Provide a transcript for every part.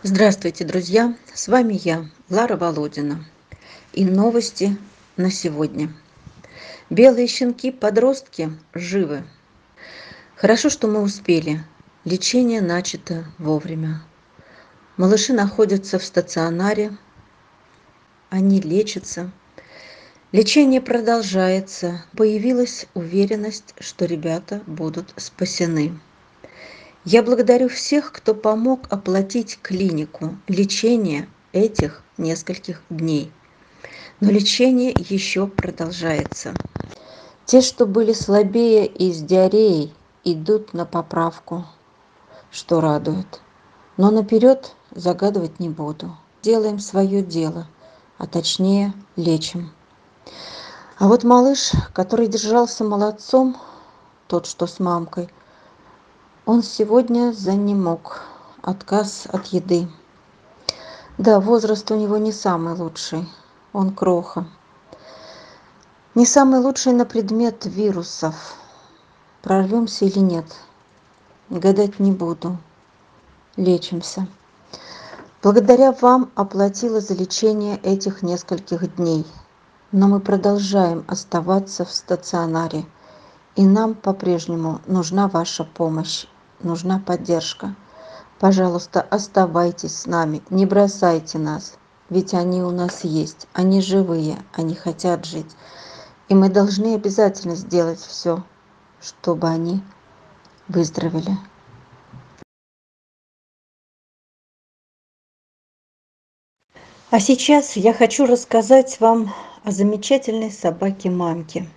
Здравствуйте, друзья! С вами я, Лара Володина. И новости на сегодня. Белые щенки-подростки живы. Хорошо, что мы успели. Лечение начато вовремя. Малыши находятся в стационаре. Они лечатся. Лечение продолжается. Появилась уверенность, что ребята будут спасены. Я благодарю всех, кто помог оплатить клинику, лечение этих нескольких дней. Но лечение еще продолжается. Те, что были слабее и с диареей, идут на поправку, что радует. Но наперед загадывать не буду. Делаем свое дело, а точнее лечим. А вот малыш, который держался молодцом, тот, что с мамкой, он сегодня занемог. Отказ от еды. Да, возраст у него не самый лучший. Он кроха. Не самый лучший на предмет вирусов. Прорвемся или нет? Гадать не буду. Лечимся. Благодаря вам оплатила за лечение этих нескольких дней. Но мы продолжаем оставаться в стационаре. И нам по-прежнему нужна ваша помощь, нужна поддержка. Пожалуйста, оставайтесь с нами, не бросайте нас. Ведь они у нас есть, они живые, они хотят жить. И мы должны обязательно сделать все, чтобы они выздоровели. А сейчас я хочу рассказать вам о замечательной собаке Мамке.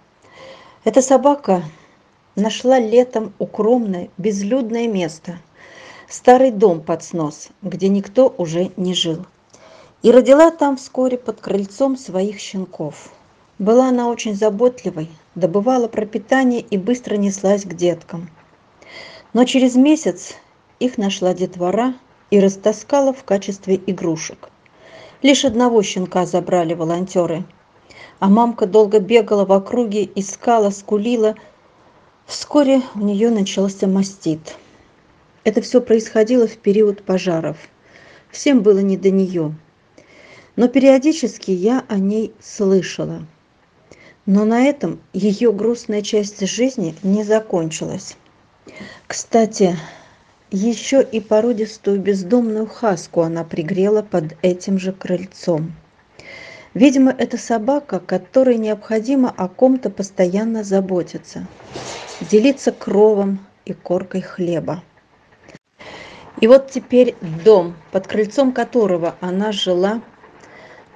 Эта собака нашла летом укромное, безлюдное место, старый дом под снос, где никто уже не жил. И родила там вскоре под крыльцом своих щенков. Была она очень заботливой, добывала пропитание и быстро неслась к деткам. Но через месяц их нашла детвора и растаскала в качестве игрушек. Лишь одного щенка забрали волонтеры, а мамка долго бегала в округе, искала, скулила. Вскоре у нее начался мастит. Это все происходило в период пожаров. Всем было не до нее. Но периодически я о ней слышала. Но на этом ее грустная часть жизни не закончилась. Кстати, еще и породистую бездомную хаску она пригрела под этим же крыльцом. Видимо, это собака, которой необходимо о ком-то постоянно заботиться, делиться кровом и коркой хлеба. И вот теперь дом, под крыльцом которого она жила,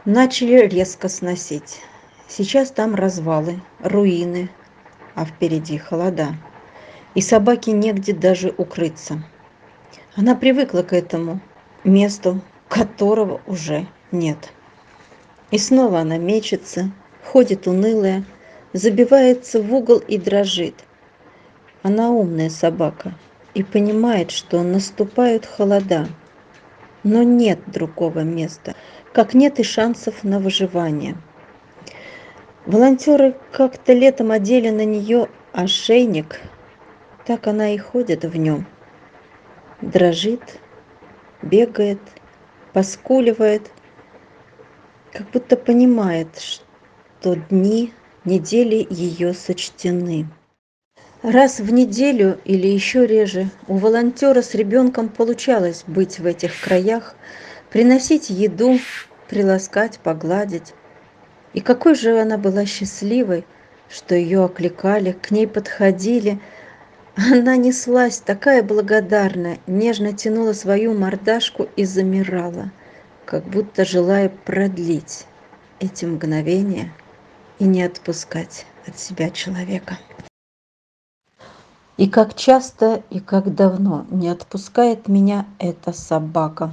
начали резко сносить. Сейчас там развалы, руины, а впереди холода. И собаке негде даже укрыться. Она привыкла к этому месту, которого уже нет. И снова она мечется, ходит унылая, забивается в угол и дрожит. Она умная собака и понимает, что наступают холода. Но нет другого места, как нет и шансов на выживание. Волонтеры как-то летом одели на нее ошейник, так она и ходит в нем. Дрожит, бегает, поскуливает, как будто понимает, что дни, недели ее сочтены. Раз в неделю или еще реже у волонтера с ребенком получалось быть в этих краях, приносить еду, приласкать, погладить. И какой же она была счастливой, что ее окликали, к ней подходили. Она неслась, такая благодарная, нежно тянула свою мордашку и замирала, как будто желая продлить эти мгновения и не отпускать от себя человека. И как часто и как давно не отпускает меня эта собака.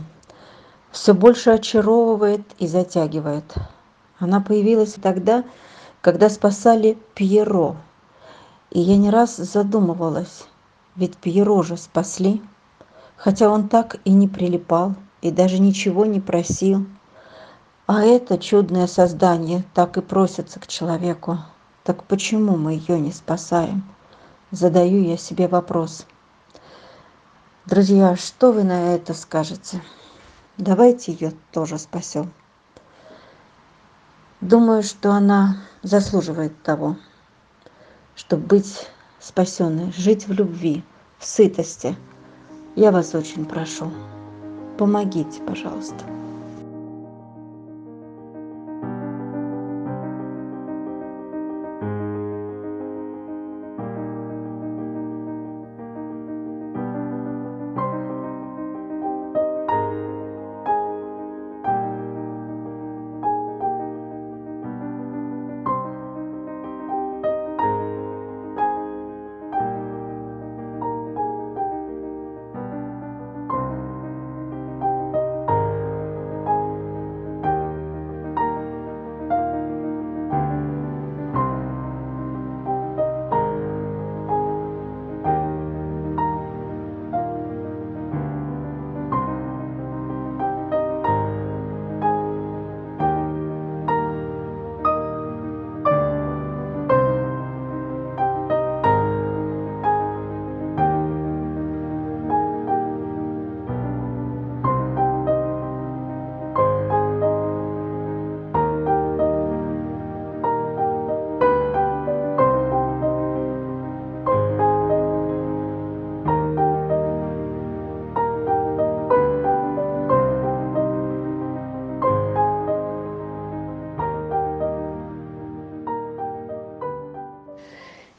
Все больше очаровывает и затягивает. Она появилась тогда, когда спасали Пьеро. И я не раз задумывалась, ведь Пьеро же спасли, хотя он так и не прилипал и даже ничего не просил. А это чудное создание так и просится к человеку. Так почему мы ее не спасаем? Задаю я себе вопрос. Друзья, что вы на это скажете? Давайте ее тоже спасем. Думаю, что она заслуживает того, чтобы быть спасенной, жить в любви, в сытости. Я вас очень прошу, помогите, пожалуйста.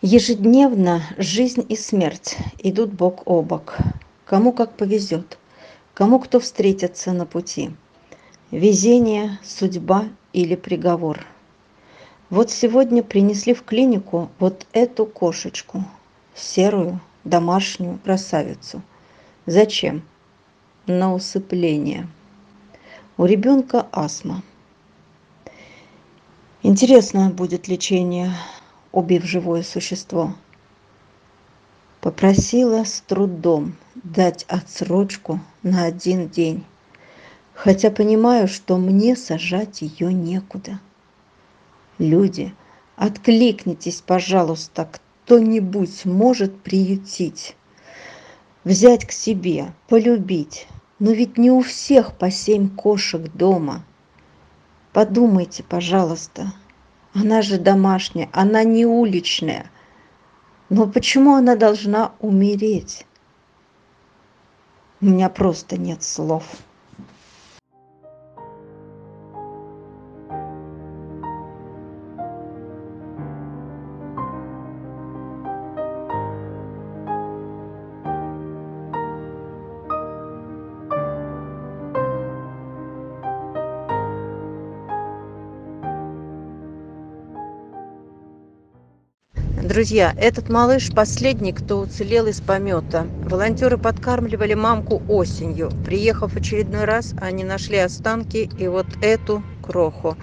Ежедневно жизнь и смерть идут бок о бок. Кому как повезет, кому кто встретится на пути. Везение, судьба или приговор. Вот сегодня принесли в клинику вот эту кошечку, серую домашнюю красавицу. Зачем? На усыпление. У ребенка астма. Интересно будет лечение, убив живое существо. Попросила с трудом дать отсрочку на 1 день, хотя понимаю, что мне сажать ее некуда. Люди, откликнитесь, пожалуйста, кто-нибудь может приютить, взять к себе, полюбить. Но ведь не у всех по 7 кошек дома. Подумайте, пожалуйста, она же домашняя, она не уличная. Но почему она должна умереть? У меня просто нет слов. Друзья, этот малыш последний, кто уцелел из помета. Волонтеры подкармливали мамку осенью. Приехав в очередной раз, они нашли останки и вот эту кроху.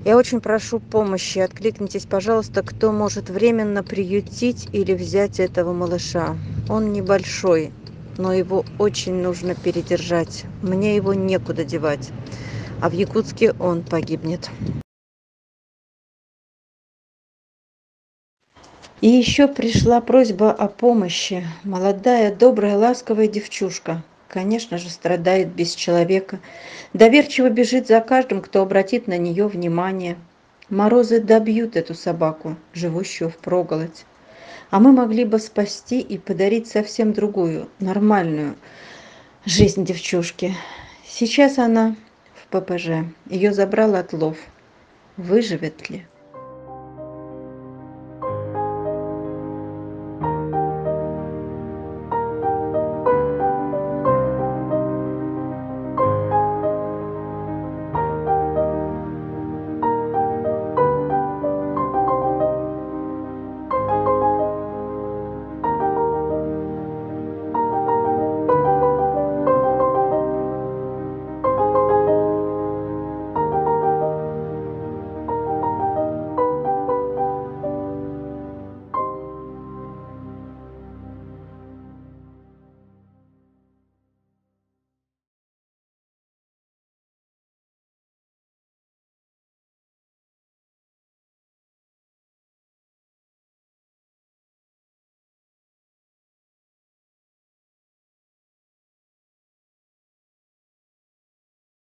Я очень прошу помощи. Откликнитесь, пожалуйста, кто может временно приютить или взять этого малыша. Он небольшой, но его очень нужно передержать. Мне его некуда девать. А в Якутске он погибнет. И еще пришла просьба о помощи. Молодая, добрая, ласковая девчушка, конечно же, страдает без человека. Доверчиво бежит за каждым, кто обратит на нее внимание. Морозы добьют эту собаку, живущую впроголодь. А мы могли бы спасти и подарить совсем другую, нормальную жизнь девчушки. Сейчас она в ППЖ. Ее забрал отлов. Выживет ли?